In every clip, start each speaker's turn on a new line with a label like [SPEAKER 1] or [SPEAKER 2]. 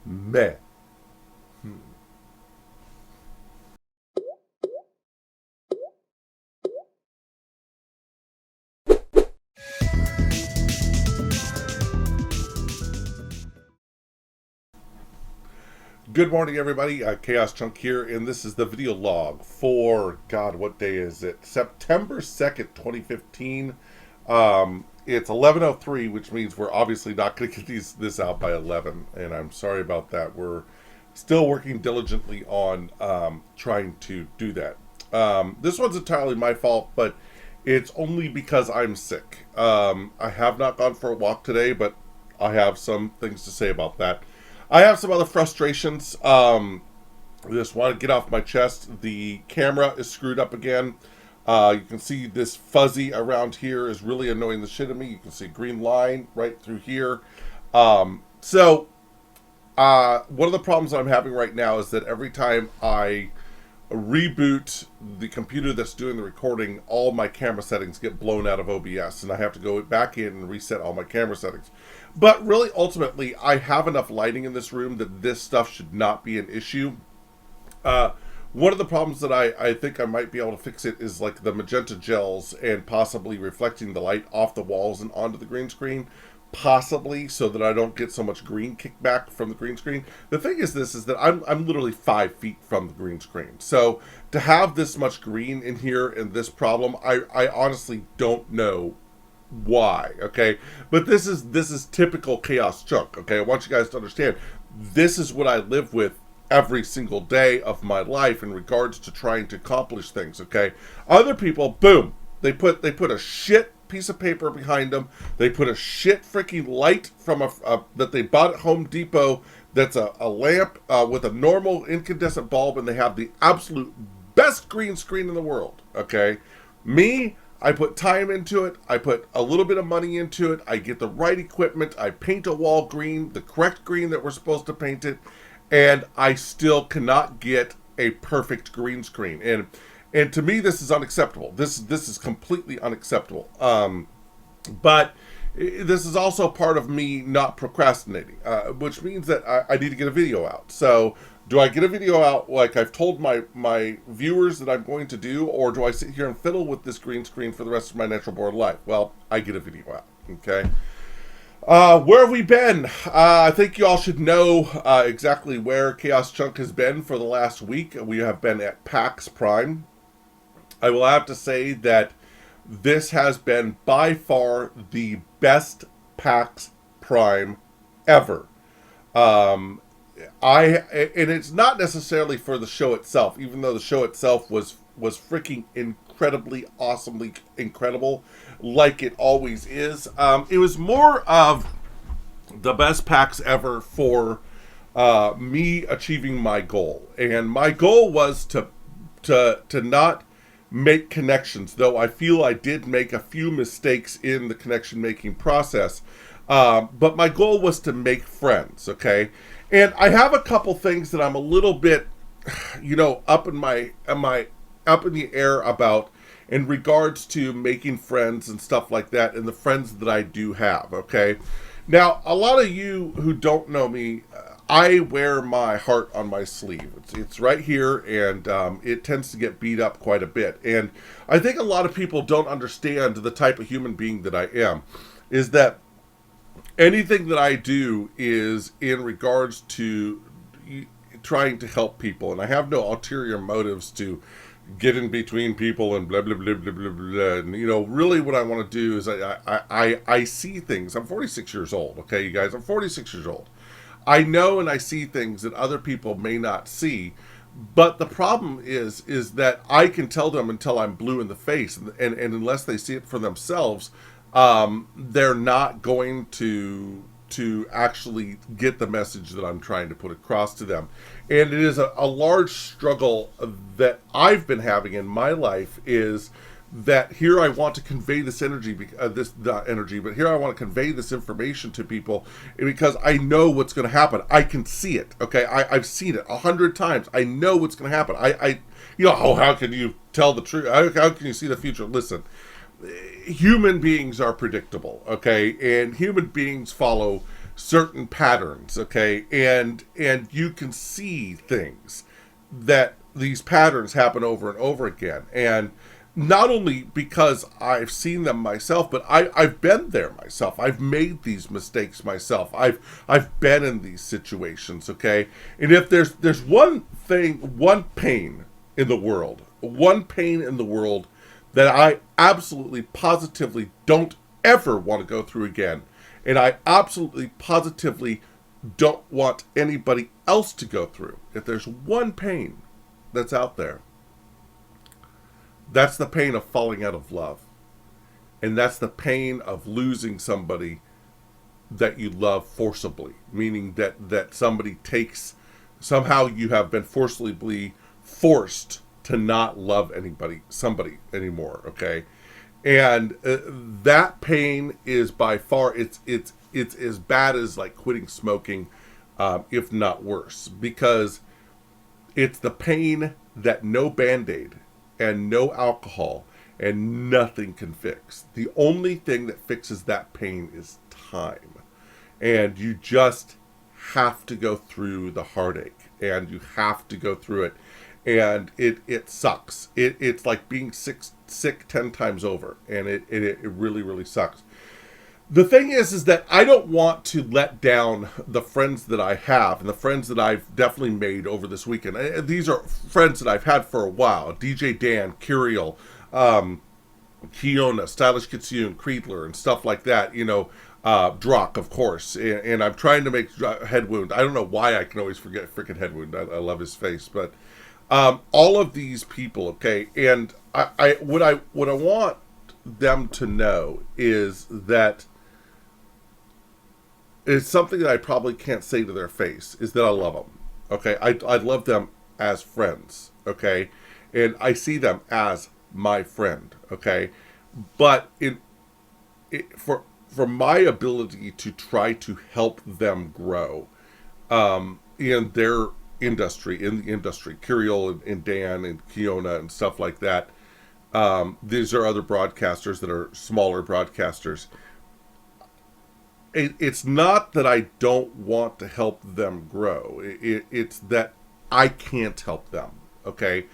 [SPEAKER 1] Meh. Good morning, everybody. Chaoschunk here, and this is the video log for, God, what day is it? September 2nd, 2015. It's 11:03, which means we're obviously not going to get this out by 11, and I'm sorry about that. We're still working diligently on trying to do that. This one's entirely my fault, but it's only because I'm sick. I have not gone for a walk today, but I have some things to say about that. I have some other frustrations. I just want to get off my chest. The camera is screwed up again. You can see this fuzzy around here is really annoying the shit out of me. You can see a green line right through here. One of the problems I'm having right now is that every time I reboot the computer that's doing the recording, all my camera settings get blown out of OBS, and I have to go back in and reset all my camera settings. But really, ultimately, I have enough lighting in this room that this stuff should not be an issue. One of the problems that I think I might be able to fix it is like the magenta gels and possibly reflecting the light off the walls and onto the green screen. Possibly, so that I don't get so much green kickback from the green screen. The thing is that I'm literally 5 feet from the green screen. So to have this much green in here and this problem, I honestly don't know why. Okay, but this is typical Chaoschunk. Okay, I want you guys to understand this is what I live with every single day of my life in regards to trying to accomplish things. Okay, other people, boom, they put a shit piece of paper behind them. They put a shit freaking light from that they bought at Home Depot. That's a lamp with a normal incandescent bulb, and they have the absolute best green screen in the world. Okay, me, I put time into it. I put a little bit of money into it. I get the right equipment. I paint a wall green, the correct green that we're supposed to paint it, and I still cannot get a perfect green screen. And to me, this is unacceptable. This is completely unacceptable. But this is also part of me not procrastinating, which means that I need to get a video out. So do I get a video out like I've told my viewers that I'm going to do, or do I sit here and fiddle with this green screen for the rest of my natural born life? Well, I get a video out, okay? Where have we been? I think you all should know exactly where Chaoschunk has been for the last week. We have been at Pax Prime. I will have to say that this has been by far the best PAX Prime ever. And it's not necessarily for the show itself, even though the show itself was freaking incredibly, awesomely incredible, like it always is. It was more of the best PAX ever for me achieving my goal, and my goal was to not make connections, though I feel I did make a few mistakes in the connection making process. But my goal was to make friends, okay? And I have a couple things that I'm a little bit, up in the air about in regards to making friends and stuff like that, and the friends that I do have, okay? Now, a lot of you who don't know me, I wear my heart on my sleeve. It's right here, and it tends to get beat up quite a bit. And I think a lot of people don't understand the type of human being that I am, is that anything that I do is in regards to trying to help people, and I have no ulterior motives to get in between people and blah blah blah blah blah blah. And really, what I want to do is I see things. I'm 46 years old. Okay, you guys, I'm 46 years old. I know and I see things that other people may not see, but the problem is that I can tell them until I'm blue in the face, and unless they see it for themselves, they're not going to actually get the message that I'm trying to put across to them. And it is a large struggle that I've been having in my life, is that here I want to convey this energy, but here I want to convey this information to people because I know what's going to happen. I can see it. Okay, I've seen it 100 times. I know what's going to happen. How can you tell the truth? How can you see the future? Listen, human beings are predictable. Okay, and human beings follow certain patterns, okay? And you can see things that these patterns happen over and over again. And not only because I've seen them myself, but I've been there myself. I've made these mistakes myself. I've been in these situations, okay? And if there's one pain in the world, that I absolutely positively don't ever want to go through again, and I absolutely positively don't want anybody else to go through. If there's one pain that's out there, that's the pain of falling out of love. And that's the pain of losing somebody that you love forcibly. Meaning that somebody somehow you have been forced to not love somebody anymore, okay? And that pain is by far, it's as bad as like quitting smoking, if not worse. Because it's the pain that no Band-Aid and no alcohol and nothing can fix. The only thing that fixes that pain is time. And you just have to go through the heartache, and you have to go through it. And it sucks. It's like being sick 10 times over, and it really, really sucks. The thing is that I don't want to let down the friends that I have and the friends that I've definitely made over this weekend. These are friends that I've had for a while. DJ Dan, Curiel, Kiona, Stylish Kitsune, Creedler, and stuff like that. You know, Drock, of course. And I'm trying to make Headwound. I don't know why I can always forget freaking Headwound. I love his face. But all of these people, okay? And what I want them to know is that it's something that I probably can't say to their face, is that I love them, okay? I love them as friends, okay? And I see them as my friend, okay? But for my ability to try to help them grow in their industry, Curiel and Dan and Kiona and stuff like that, these are other broadcasters that are smaller broadcasters. It's not that I don't want to help them grow. It's that I can't help them, okay?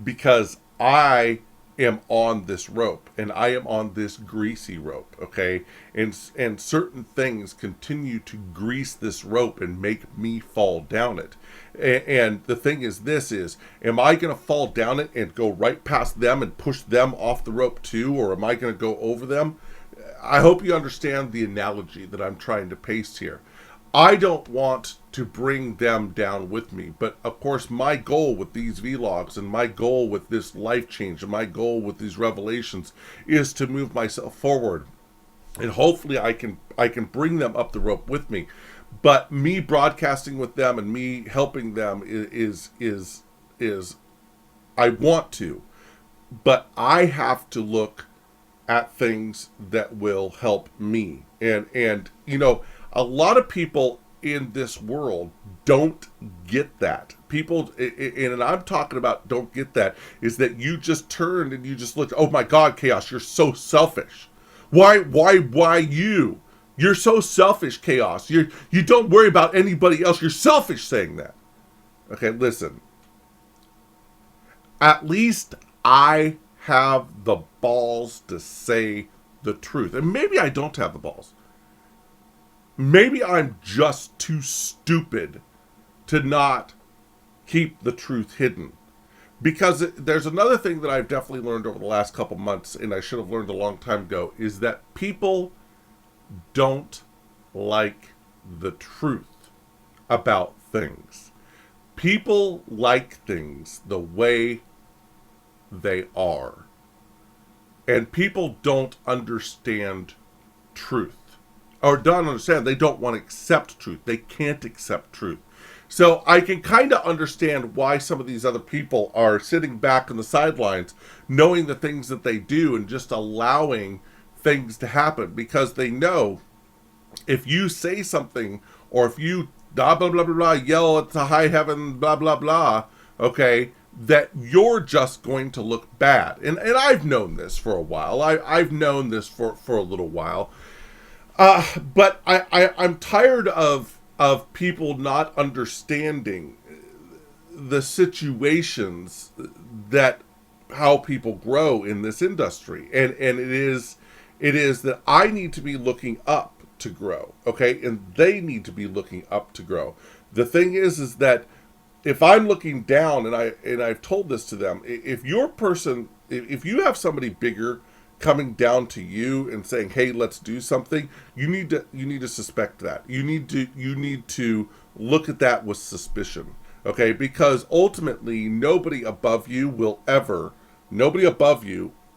[SPEAKER 1] Because I am on this rope, and I am on this greasy rope, okay? And certain things continue to grease this rope and make me fall down it. And the thing is, am I going to fall down it and go right past them and push them off the rope too, or am I going to go over them? I hope you understand the analogy that I'm trying to paste here. I don't want to bring them down with me, but of course my goal with these vlogs and my goal with this life change and my goal with these revelations is to move myself forward. And hopefully I can bring them up the rope with me. But me broadcasting with them and me helping them is I want to, but I have to look at things that will help me. And you know, a lot of people in this world don't get that. People, and I'm talking about don't get that, is that you just turned and you just looked, oh my God, Chaos, you're so selfish. Why you? You're so selfish, Chaos. You don't worry about anybody else. You're selfish saying that. Okay, listen. At least I have the balls to say the truth. And maybe I don't have the balls. Maybe I'm just too stupid to not keep the truth hidden. Because there's another thing that I've definitely learned over the last couple months, and I should have learned a long time ago, is that people don't like the truth about things. People like things the way they are. And people don't understand truth. Or don't understand, they don't want to accept truth. They can't accept truth. So I can kind of understand why some of these other people are sitting back on the sidelines, knowing the things that they do and just allowing things to happen, because they know if you say something, or if you blah, blah, blah, blah, blah, yell at the high heaven, blah, blah, blah, okay, that you're just going to look bad. And I've known this for a while. I've known this for a little while. But I'm tired of people not understanding the situations that how people grow in this industry, and it is that I need to be looking up to grow, okay, and they need to be looking up to grow. The thing is that if I'm looking down, and I've told this to them, if if you have somebody bigger coming down to you and saying, "Hey, let's do something," you need to suspect that. You need to look at that with suspicion, okay? Because ultimately, nobody above you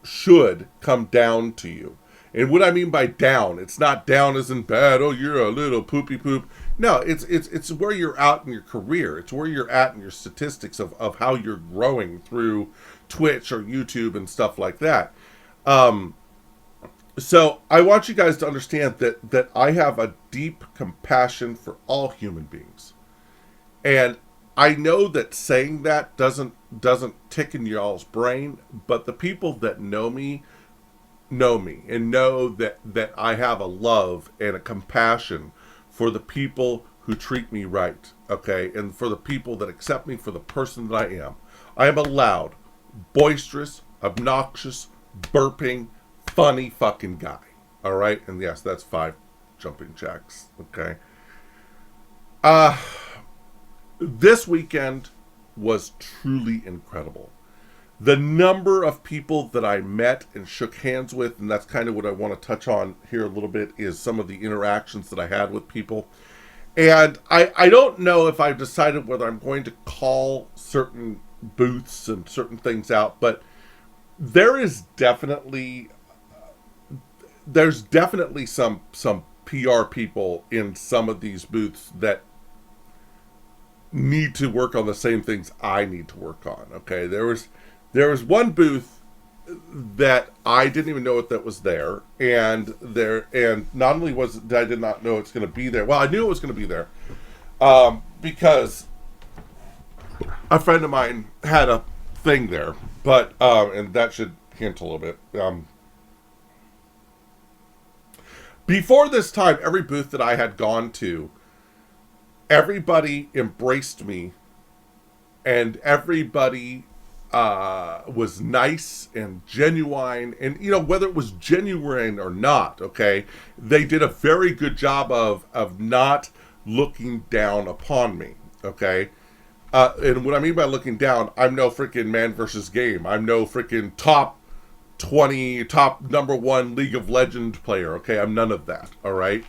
[SPEAKER 1] should come down to you. And what I mean by down, it's not down as in bad. Oh, you're a little poopy poop. No, it's where you're at in your career. It's where you're at in your statistics of how you're growing through Twitch or YouTube and stuff like that. So I want you guys to understand that I have a deep compassion for all human beings. And I know that saying that doesn't tick in y'all's brain, but the people that know me and know that I have a love and a compassion for the people who treat me right, okay? And for the people that accept me for the person that I am. I am a loud, boisterous, obnoxious, burping, funny fucking guy. All right? And yes, that's 5 jumping jacks. Okay? This weekend was truly incredible. The number of people that I met and shook hands with, and that's kind of what I want to touch on here a little bit, is some of the interactions that I had with people. And I don't know if I've decided whether I'm going to call certain booths and certain things out, but there's definitely some PR people in some of these booths that need to work on the same things I need to work on. Okay, there was one booth that I didn't even know that was there, and not only I did not know it's going to be there. Well, I knew it was going to be there because a friend of mine had a thing there, but and that should hint a little bit. Before this time, every booth that I had gone to, everybody embraced me, and everybody was nice and genuine, and whether it was genuine or not, okay, they did a very good job of not looking down upon me, okay. And what I mean by looking down, I'm no freaking man versus game. I'm no freaking top number 1 League of Legends player. Okay, I'm none of that. All right.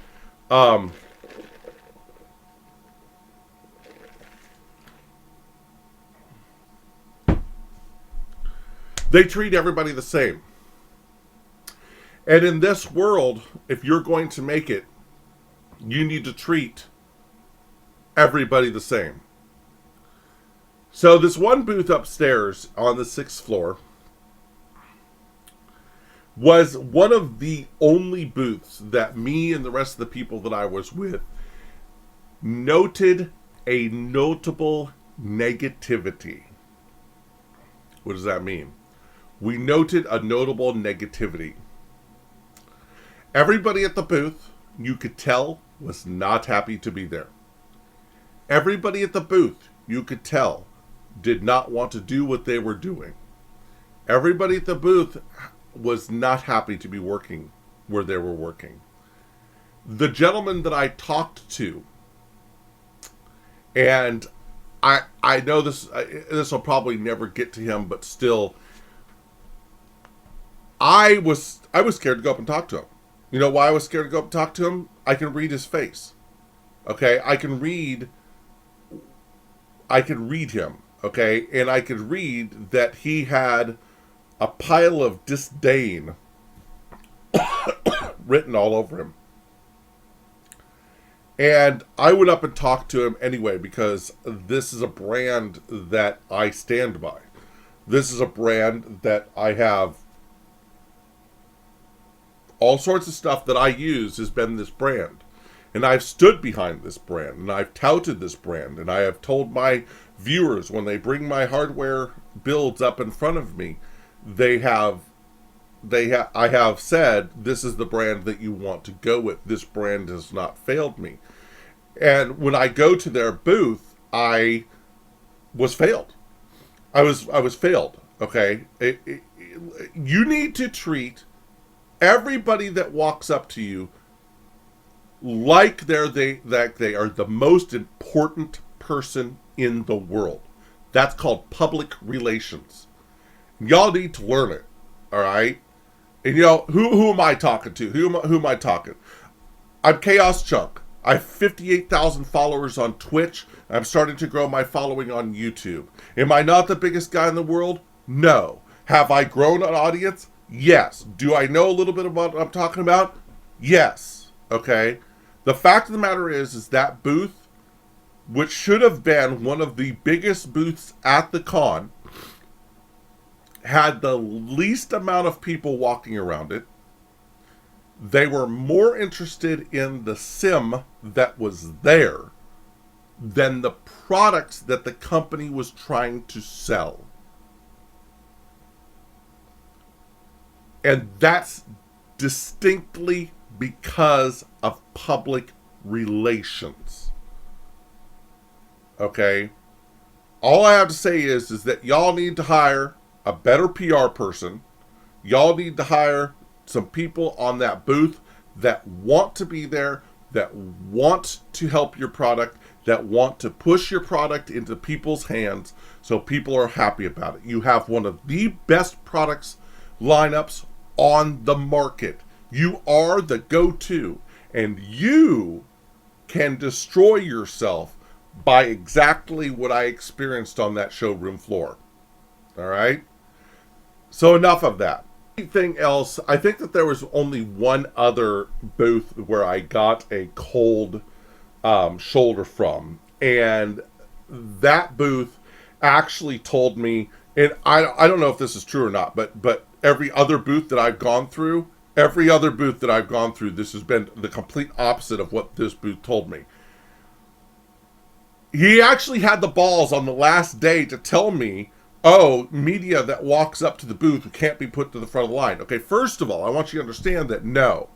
[SPEAKER 1] They treat everybody the same. And in this world, if you're going to make it, you need to treat everybody the same. So this one booth upstairs on the 6th floor was one of the only booths that me and the rest of the people that I was with noted a notable negativity. What does that mean? We noted a notable negativity. Everybody at the booth, you could tell, was not happy to be there. Everybody at the booth, you could tell, did not want to do what they were doing. Everybody at the booth was not happy to be working where they were working. The gentleman that I talked to, and I know this will probably never get to him, but still, I was scared to go up and talk to him. You know why I was scared to go up and talk to him? I can read his face. Okay, I can read him. Okay, and I could read that he had a pile of disdain written all over him. And I went up and talked to him anyway, because this is a brand that I stand by. This is a brand that I have all sorts of stuff that I use has been this brand. And I've stood behind this brand, and I've touted this brand, and I have told my viewers when they bring my hardware builds up in front of me, they have I have said, this is the brand that you want to go with. This brand has not failed me. And when I go to their booth, I was failed. I was failed. Okay, you need to treat everybody that walks up to you like they are the most important person in the world. That's called public relations. Y'all need to learn it. All right. And who am I talking to? Who am I talking? I'm Chaoschunk. I have 58,000 followers on Twitch. I'm starting to grow my following on YouTube. Am I not the biggest guy in the world? No. Have I grown an audience? Yes. Do I know a little bit about what I'm talking about? Yes. Okay. The fact of the matter is that booth, which should have been one of the biggest booths at the con, had the least amount of people walking around it. They were more interested in the sim that was there than the products that the company was trying to sell. And that's distinctly because of public relations. Okay? All I have to say is that y'all need to hire a better PR person. Y'all need to hire some people on that booth that want to be there, that want to help your product, that want to push your product into people's hands so people are happy about it. You have one of the best products lineups on the market. You are the go-to, and you can destroy yourself by exactly what I experienced on that showroom floor. All right? So enough of that. Anything else? I think that there was only one other booth where I got a cold shoulder from, and that booth actually told me, and I don't know if this is true or not, but every other booth that I've gone through, this has been the complete opposite of what this booth told me. He actually had the balls on the last day to tell me, oh, media that walks up to the booth can't be put to the front of the line. Okay, first of all, I want you to understand that no,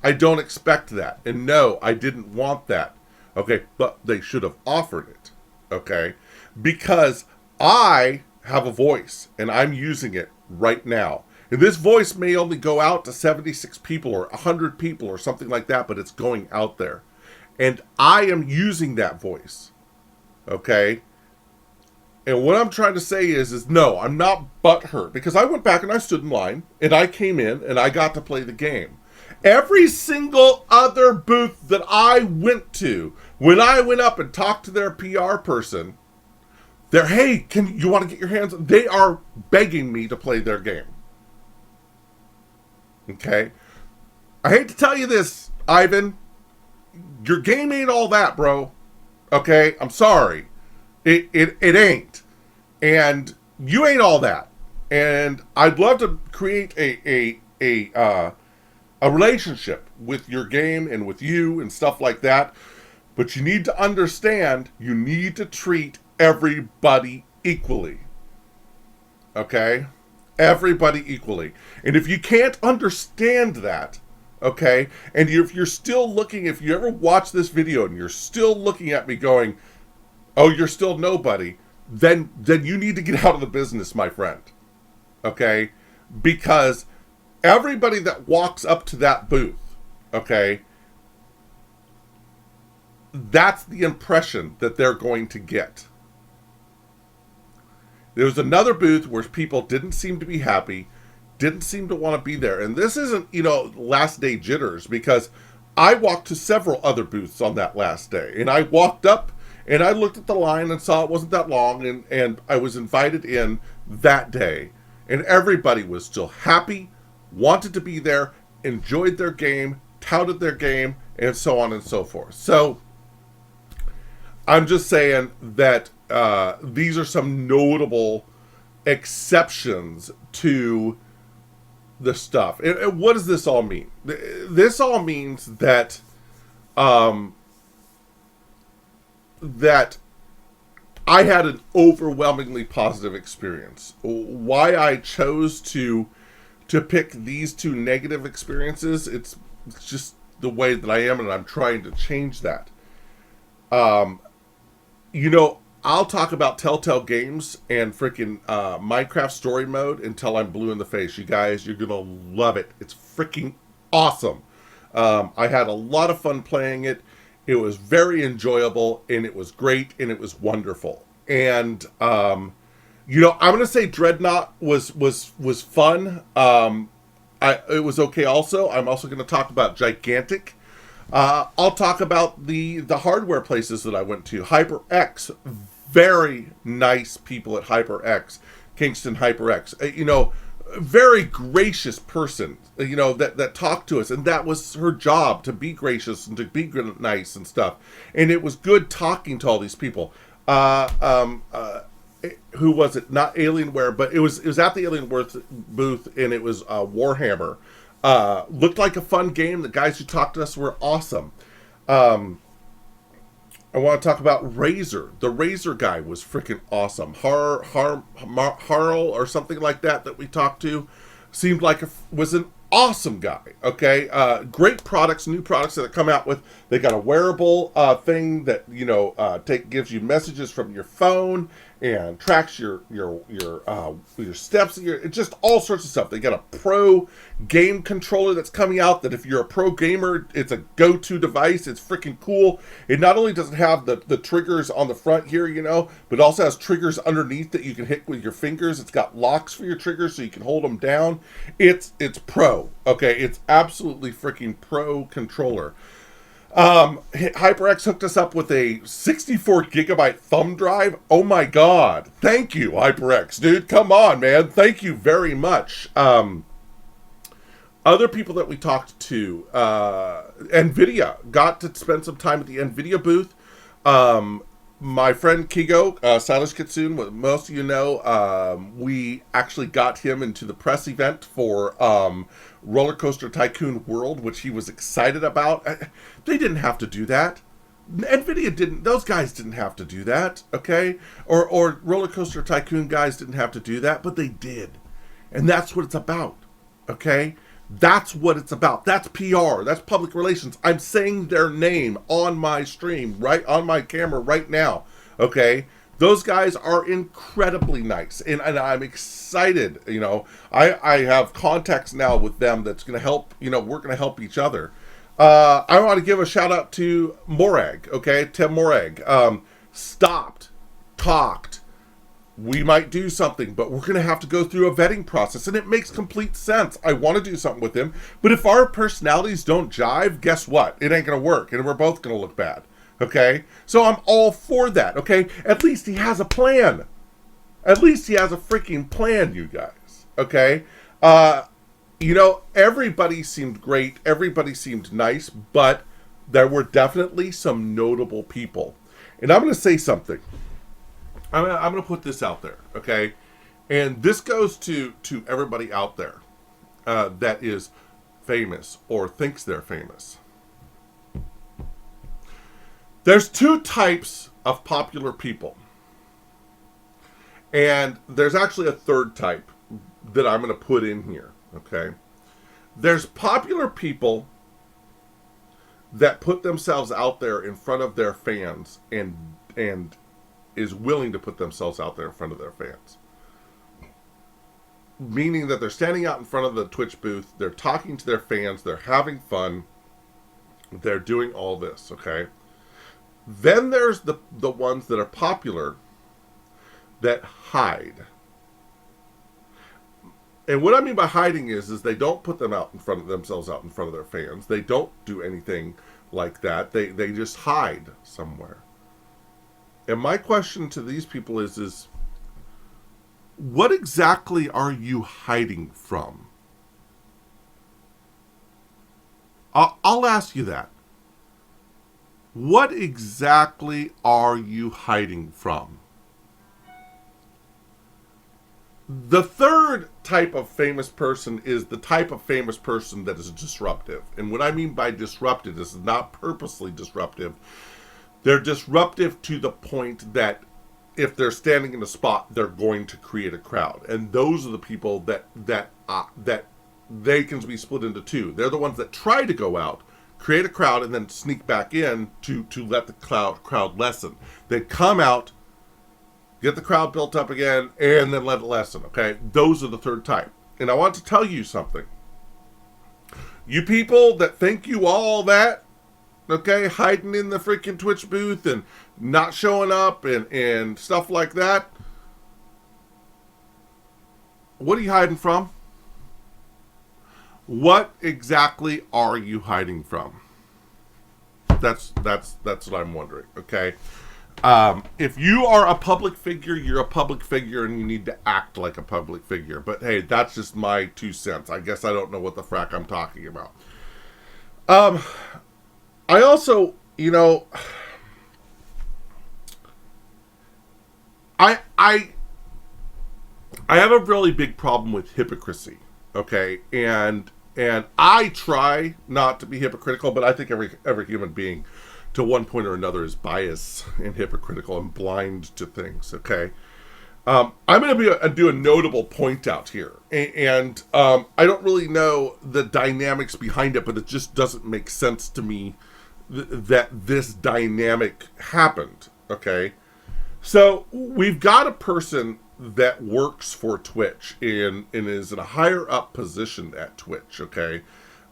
[SPEAKER 1] I don't expect that. And no, I didn't want that. Okay, but they should have offered it. Okay, because I have a voice and I'm using it right now. And this voice may only go out to 76 people or 100 people or something like that, but it's going out there. And I am using that voice. Okay? And what I'm trying to say is no, I'm not butthurt, because I went back and I stood in line and I came in and I got to play the game. Every single other booth that I went to, when I went up and talked to their PR person, they're, hey, you want to get your hands on? They are begging me to play their game. Okay? I hate to tell you this, Ivan. Your game ain't all that, bro. Okay? I'm sorry. It ain't. And you ain't all that. And I'd love to create a relationship with your game and with you and stuff like that. But you need to understand, you need to treat everybody equally. Okay? Everybody equally. And if you can't understand that, okay, and if you're still looking, if you ever watch this video and you're still looking at me going, oh, you're still nobody, then you need to get out of the business, my friend. Okay? Because everybody that walks up to that booth, okay, that's the impression that they're going to get. There was another booth where people didn't seem to be happy, didn't seem to want to be there. And this isn't, last day jitters, because I walked to several other booths on that last day. And I walked up and I looked at the line and saw it wasn't that long, and I was invited in that day. And everybody was still happy, wanted to be there, enjoyed their game, touted their game, and so on and so forth. So I'm just saying that these are some notable exceptions to the stuff. And what does this all mean? This all means that that I had an overwhelmingly positive experience. Why I chose to to pick these two negative experiences. It's just the way that I am, and I'm trying to change that. You know, I'll talk about TellTale games and freaking Minecraft story mode until I'm blue in the face. You guys, you're gonna love it. It's freaking awesome. I had a lot of fun playing it. It was very enjoyable, and it was great, and it was wonderful. And you know, I'm gonna say Dreadnought was fun. It was okay. Also, I'm also gonna talk about Gigantic. I'll talk about the hardware places that I went to. HyperX, very nice people at HyperX, Kingston HyperX. You know, very gracious person. You know, that talked to us, and that was her job, to be gracious and to be nice and stuff. And it was good talking to all these people. Who was it? Not Alienware, but it was at the Alienware booth, and it was Warhammer. Looked like a fun game. The guys who talked to us were awesome. I want to talk about Razer. The Razer guy was freaking awesome. Harl or something like that we talked to seemed like was an awesome guy. Okay, great products, new products that they come out with. They got a wearable thing that, you know, gives you messages from your phone and tracks your steps. Just all sorts of stuff. They got a pro game controller that's coming out that if you're a pro gamer, it's a go-to device. It's freaking cool. It not only doesn't have the triggers on the front here, you know, but also has triggers underneath that you can hit with your fingers. It's got locks for your triggers so you can hold them down. It's pro. Okay, it's absolutely freaking pro controller. HyperX hooked us up with a 64 gigabyte thumb drive. Oh my god. Thank you, HyperX, dude. Come on, man. Thank you very much. Other people that we talked to, Nvidia, got to spend some time at the Nvidia booth. My friend Kigo, Stylish Kitsune, what most of you know, we actually got him into the press event for Roller Coaster Tycoon World, which he was excited about. They didn't have to do that. Nvidia didn't. Those guys didn't have to do that, okay? Or Roller Coaster Tycoon guys didn't have to do that, but they did. And that's what it's about, okay? That's what it's about. That's PR. That's public relations. I'm saying their name on my stream, right on my camera right now. Okay? Those guys are incredibly nice. And I'm excited. You know, I have contacts now with them that's going to help, you know, we're going to help each other. I want to give a shout out to Morag, okay? Tehmorag. Stopped, talked. We might do something, but we're going to have to go through a vetting process, and it makes complete sense. I want to do something with him, but if our personalities don't jive, guess what? It ain't going to work, and we're both going to look bad, okay? So I'm all for that, okay? At least he has a plan. At least he has a freaking plan, you guys, okay? You know, everybody seemed great. Everybody seemed nice, but there were definitely some notable people. And I'm going to say something. I'm going to put this out there, okay? And this goes to everybody out there that is famous or thinks they're famous. There's two types of popular people. And there's actually a third type that I'm going to put in here, okay? There's popular people that put themselves out there in front of their fans and is willing to put themselves out there in front of their fans. Meaning that they're standing out in front of the Twitch booth, they're talking to their fans, they're having fun, they're doing all this, okay? Then there's the ones that are popular that hide. And what I mean by hiding is they don't put themselves out in front of their fans. They don't do anything like that. They just hide somewhere. And my question to these people is what exactly are you hiding from? I'll ask you that. What exactly are you hiding from? The third type of famous person is the type of famous person that is disruptive. And what I mean by disruptive is not purposely disruptive. They're disruptive to the point that if they're standing in a spot, they're going to create a crowd. And those are the people that they can be split into two. They're the ones that try to go out, create a crowd, and then sneak back in to let the crowd lessen. They come out, get the crowd built up again, and then let it lessen, okay? Those are the third type. And I want to tell you something. You people that think you all that, okay, hiding in the freaking Twitch booth and not showing up and stuff like that, what are you hiding from? What exactly are you hiding from? That's what I'm wondering, okay? If you are a public figure, you're a public figure and you need to act like a public figure. But hey, that's just my 2 cents. I guess I don't know what the frack I'm talking about. I also, you know, I have a really big problem with hypocrisy, okay? And I try not to be hypocritical, but I think every human being to one point or another is biased and hypocritical and blind to things, okay? I'm going to do a notable point out here. And I don't really know the dynamics behind it, but it just doesn't make sense to me that this dynamic happened, okay? So we've got a person that works for Twitch and is in a higher up position at Twitch, okay?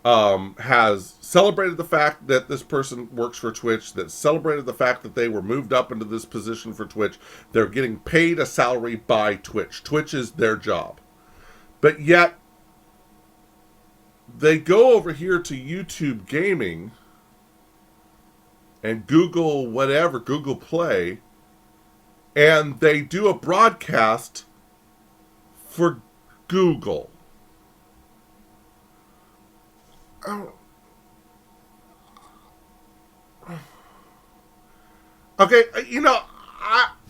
[SPEAKER 1] Has celebrated the fact that this person works for Twitch, that celebrated the fact that they were moved up into this position for Twitch. They're getting paid a salary by Twitch. Twitch is their job. But yet, they go over here to YouTube Gaming and Google whatever, Google Play, and they do a broadcast for Google. Okay, you know,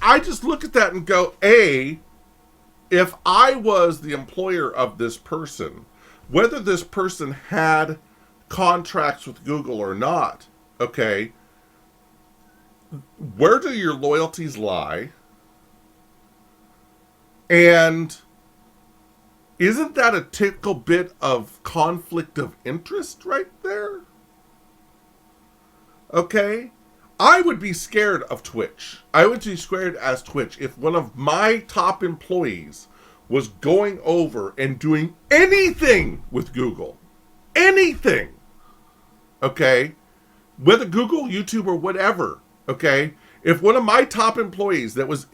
[SPEAKER 1] I just look at that and go, if I was the employer of this person, whether this person had contracts with Google or not, okay, where do your loyalties lie? And isn't that a typical bit of conflict of interest right there? Okay? I would be scared of Twitch. I would be scared as Twitch if one of my top employees was going over and doing anything with Google. Anything. Okay? Whether Google, YouTube, or whatever. Okay? If one of my top employees that was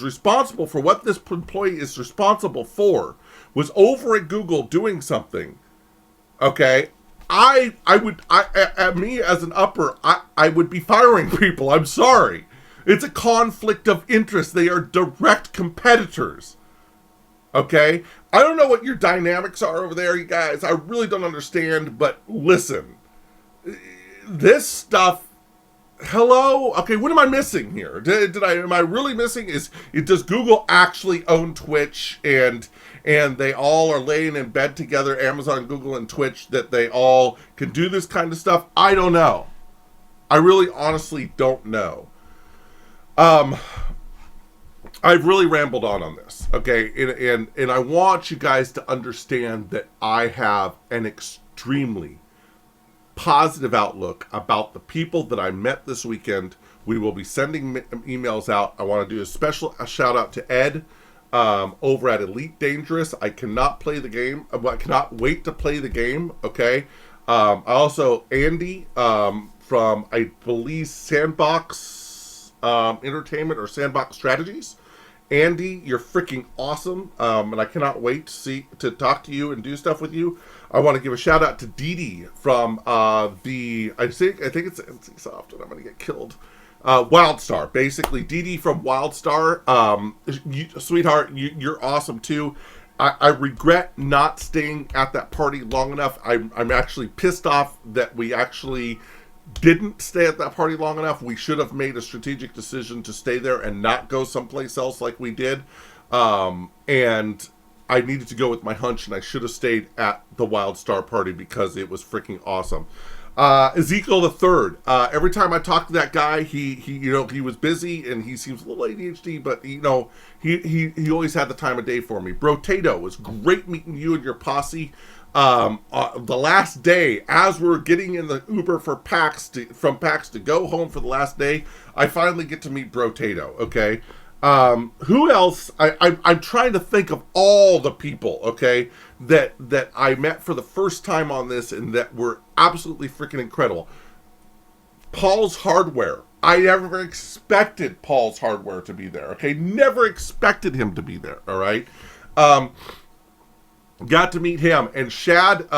[SPEAKER 1] responsible for what this employee is responsible for was over at Google doing something, okay, me as an upper, I would be firing people. I'm sorry. It's a conflict of interest. They are direct competitors. Okay? I don't know what your dynamics are over there, you guys. I really don't understand, but listen. This stuff, hello? Okay, what am I missing here? Am I really missing? Does Google actually own Twitch and they all are laying in bed together, Amazon, Google, and Twitch, that they all can do this kind of stuff? I don't know. I really honestly don't know. I've really rambled on this, okay? And I want you guys to understand that I have an extremely positive outlook about the people that I met this weekend. We will be sending emails out. I want to do a shout out to Ed over at Elite Dangerous. I cannot play the game. I cannot wait to play the game, okay? Also, Andy from, I believe, Sandbox Entertainment or Sandbox Strategies. Andy, you're freaking awesome, and I cannot wait to talk to you and do stuff with you. I want to give a shout out to Dee Dee from I think it's NCSoft, and I'm going to get killed. WildStar, basically Dee Dee from WildStar. Sweetheart, you're awesome too. I regret not staying at that party long enough. I'm actually pissed off that we actually didn't stay at that party long enough. We should have made a strategic decision to stay there and not go someplace else like we did. And I needed to go with my hunch, and I should have stayed at the WildStar party because it was freaking awesome. Ezekiel the Third. Every time I talk to that guy, he was busy and he seems a little ADHD, but he always had the time of day for me. Brotato, it was great meeting you and your posse. The last day, as we're getting in the Uber from PAX to go home for the last day, I finally get to meet Brotato. Okay. Who else? I'm trying to think of all the people, okay, that I met for the first time on this and that were absolutely freaking incredible. Paul's Hardware. I never expected Paul's Hardware to be there, okay? Never expected him to be there, all right? Got to meet him. And Shad,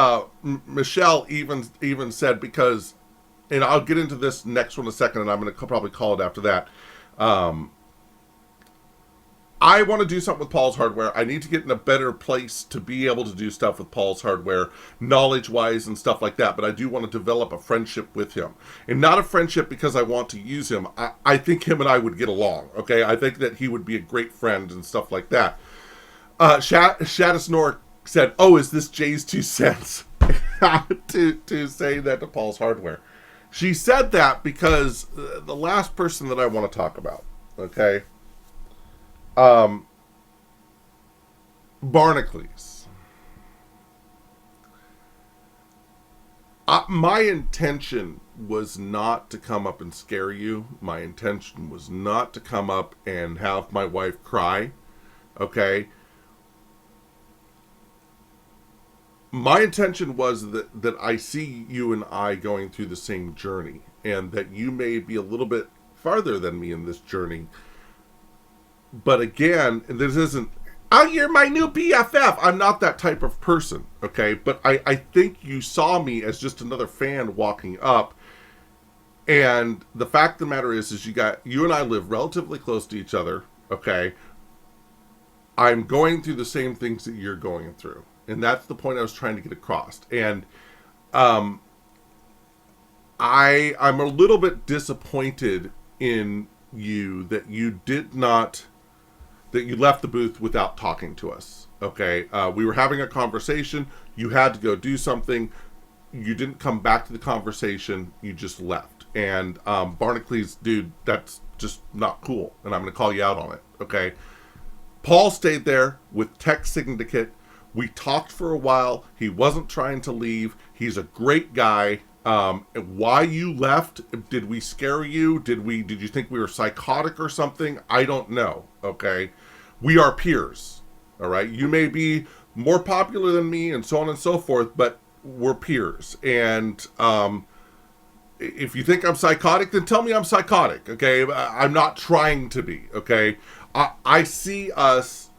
[SPEAKER 1] Michelle even said, because, and I'll get into this next one in a second, and I'm going to probably call it after that. I want to do something with Paul's Hardware. I need to get in a better place to be able to do stuff with Paul's Hardware, knowledge-wise and stuff like that. But I do want to develop a friendship with him. And not a friendship because I want to use him. I think him and I would get along, okay? I think that he would be a great friend and stuff like that. Shadisnor said, oh, is this Jay's 2 cents? to say that to Paul's Hardware. She said that because the last person that I want to talk about, okay? Barnacles. My intention was not to come up and scare you. My intention was not to come up and have my wife cry. Okay? My intention was that I see you and I going through the same journey, and that you may be a little bit farther than me in this journey. But again, this isn't, oh, you're my new BFF. I'm not that type of person, okay? But I think you saw me as just another fan walking up. And the fact of the matter is you and I live relatively close to each other, okay? I'm going through the same things that you're going through. And that's the point I was trying to get across. And I'm a little bit disappointed in you that you left the booth without talking to us, okay? We were having a conversation. You had to go do something. You didn't come back to the conversation. You just left. And Barnacles, dude, that's just not cool. And I'm going to call you out on it, okay? Paul stayed there with Tech Syndicate. We talked for a while. He wasn't trying to leave. He's a great guy. Why you left? Did we scare you? Did you think we were psychotic or something? I don't know. Okay. We are peers. All right. You may be more popular than me and so on and so forth, but we're peers. And, if you think I'm psychotic, then tell me I'm psychotic. Okay. I'm not trying to be. Okay. I see us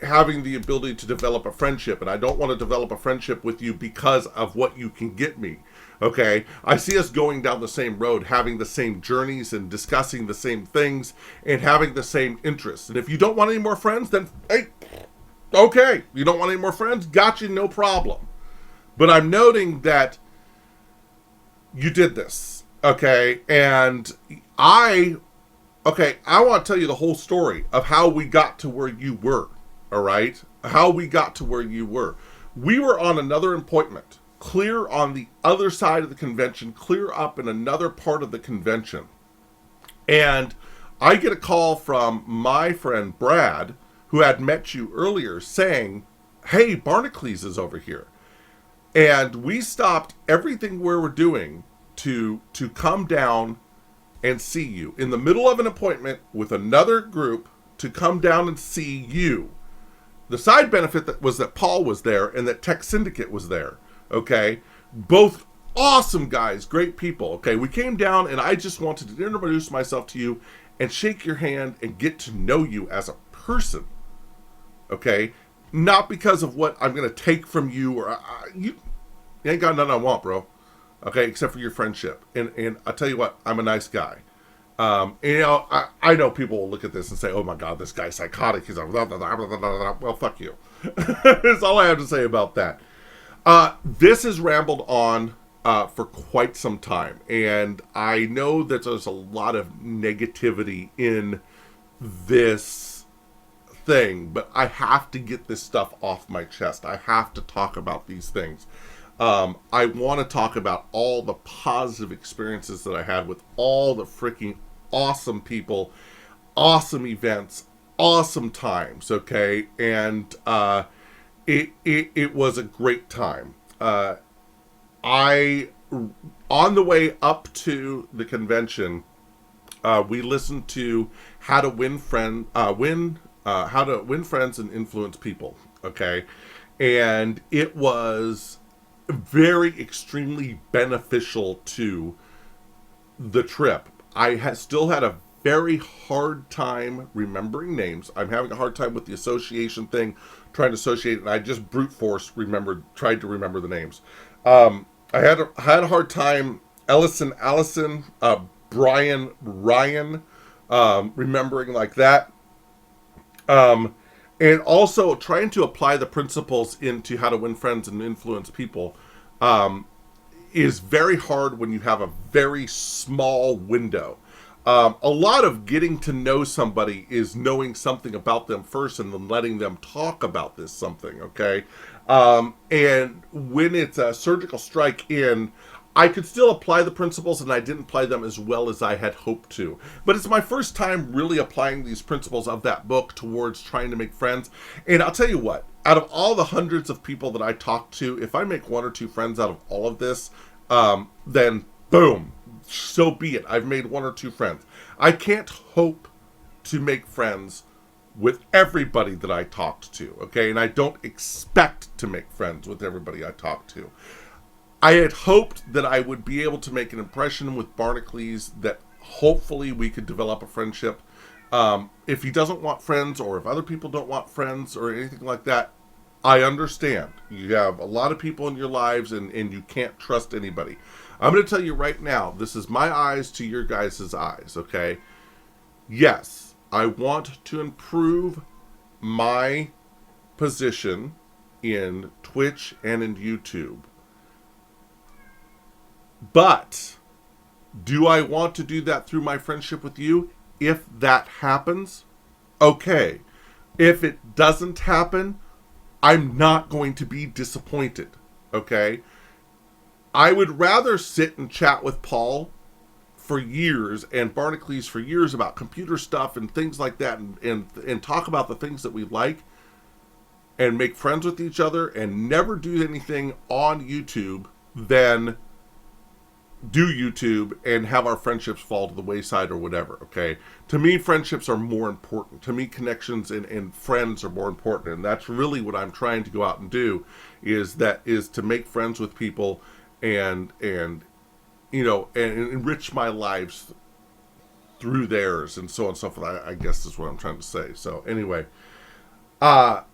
[SPEAKER 1] having the ability to develop a friendship, and I don't want to develop a friendship with you because of what you can get me. Okay, I see us going down the same road, having the same journeys and discussing the same things and having the same interests. And if you don't want any more friends, then hey, okay, you don't want any more friends? Got you, no problem. But I'm noting that you did this, okay? And I want to tell you the whole story of how we got to where you were, all right? How we got to where you were. We were on another appointment, clear on the other side of the convention, clear up in another part of the convention. And I get a call from my friend Brad, who had met you earlier, saying, hey, Barnacles is over here. And we stopped everything we were doing to come down and see you in the middle of an appointment with another group to come down and see you. The side benefit was that Paul was there and that Tech Syndicate was there. Okay, both awesome guys, great people. Okay, we came down and I just wanted to introduce myself to you and shake your hand and get to know you as a person. Okay, not because of what I'm going to take from you or you ain't got nothing I want, bro. Okay, except for your friendship. And I'll tell you what, I'm a nice guy. I know people will look at this and say, oh my God, this guy's psychotic. He's like, blah, blah, blah, blah, blah, blah. Well, fuck you. That's all I have to say about that. This has rambled on for quite some time, and I know that there's a lot of negativity in this thing, but I have to get this stuff off my chest. I have to talk about these things. I want to talk about all the positive experiences that I had with all the freaking awesome people, awesome events, awesome times, okay? And it was a great time. I on the way up to the convention, we listened to how to win how to win friends and influence people. Okay, and it was very extremely beneficial to the trip. Still had a very hard time remembering names. I'm having a hard time with the association thing, trying to associate, and I just brute force tried to remember the names. I had a hard time. Allison, Brian, Ryan, remembering like that. And also trying to apply the principles into how to win friends and influence people is very hard when you have a very small window. A lot of getting to know somebody is knowing something about them first and then letting them talk about this something, okay? And when it's a surgical strike in, I could still apply the principles, and I didn't apply them as well as I had hoped to. But it's my first time really applying these principles of that book towards trying to make friends. And I'll tell you what, out of all the hundreds of people that I talked to, if I make one or two friends out of all of this, then boom, so be it. I've made one or two friends. I can't hope to make friends with everybody that I talked to, okay? And I don't expect to make friends with everybody I talked to. I had hoped that I would be able to make an impression with Barnacules, that hopefully we could develop a friendship. If he doesn't want friends, or if other people don't want friends or anything like that, I understand. You have a lot of people in your lives, and you can't trust anybody. I'm going to tell you right now, this is my eyes to your guys' eyes, okay? Yes, I want to improve my position in Twitch and in YouTube. But do I want to do that through my friendship with you? If that happens, okay. If it doesn't happen, I'm not going to be disappointed, okay? I would rather sit and chat with Paul for years and Barnacules for years about computer stuff and things like that, and talk about the things that we like and make friends with each other and never do anything on YouTube than do YouTube and have our friendships fall to the wayside or whatever, okay? To me, friendships are more important. To me, connections and friends are more important. And that's really what I'm trying to go out and do, is to make friends with people and you know, and enrich my lives through theirs and so on and so forth. I guess is what I'm trying to say. So anyway, yeah,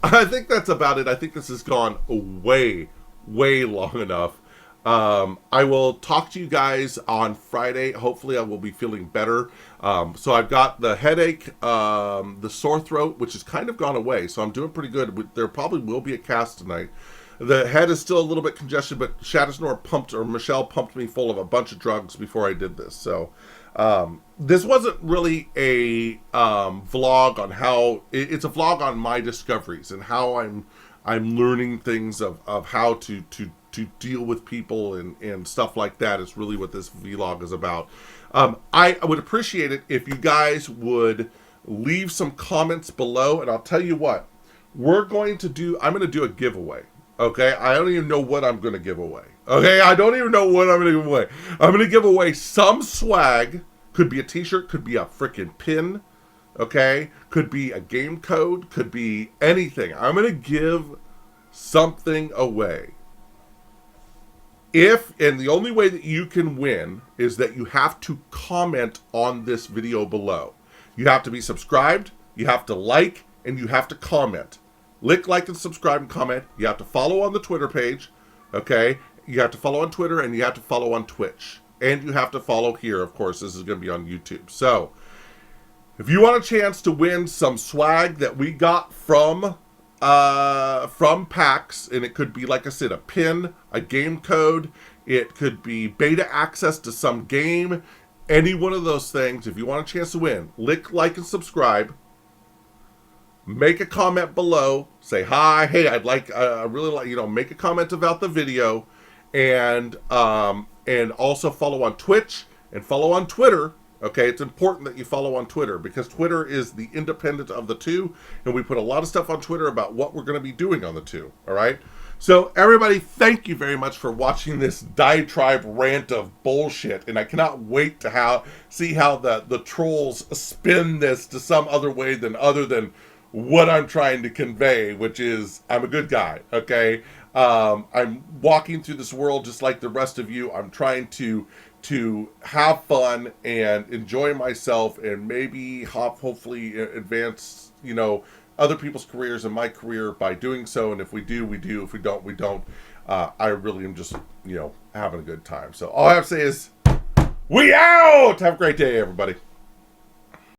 [SPEAKER 1] I think that's about it. I think this has gone way long enough. I will talk to you guys on Friday. Hopefully I will be feeling better. So I've got the headache, the sore throat, which has kind of gone away. So I'm doing pretty good. There probably will be a cast tonight. The head is still a little bit congested, but Michelle pumped me full of a bunch of drugs before I did this. So this wasn't really a vlog on how, it's a vlog on my discoveries and how I'm learning things of how to deal with people and stuff like that is really what this vlog is about. I would appreciate it if you guys would leave some comments below, and I'll tell you what, I'm going to do a giveaway. Okay, I don't even know what I'm going to give away. Okay, I don't even know what I'm going to give away. I'm going to give away some swag. Could be a t-shirt, could be a freaking pin. Okay, could be a game code, could be anything. I'm going to give something away. And the only way that you can win is that you have to comment on this video below. You have to be subscribed, you have to like, and you have to comment. Like, and subscribe, and comment. You have to follow on the Twitter page, okay? You have to follow on Twitter, and you have to follow on Twitch. And you have to follow here, of course. This is going to be on YouTube. So, if you want a chance to win some swag that we got from Pax, and it could be, like I said, a pin, a game code, it could be beta access to some game, any one of those things. If you want a chance to win, like, and subscribe. make a comment below, say hi, hey, I'd like, I really like, you know, make a comment about the video, and also follow on Twitch and follow on Twitter. Okay, it's important that you follow on Twitter because Twitter is the independent of the two, and we put a lot of stuff on Twitter about what we're going to be doing on the two. All right. So everybody, thank you very much for watching this diatribe rant of bullshit, and I cannot wait to see how the trolls spin this to some other way other than what I'm trying to convey, which is I'm a good guy. Okay, I'm walking through this world just like the rest of you. I'm trying to have fun and enjoy myself, and maybe hopefully advance, you know, other people's careers and my career by doing so. And if we do, we do. If we don't, we don't. I really am just, you know, having a good time. So all I have to say is, we out! Have a great day, everybody.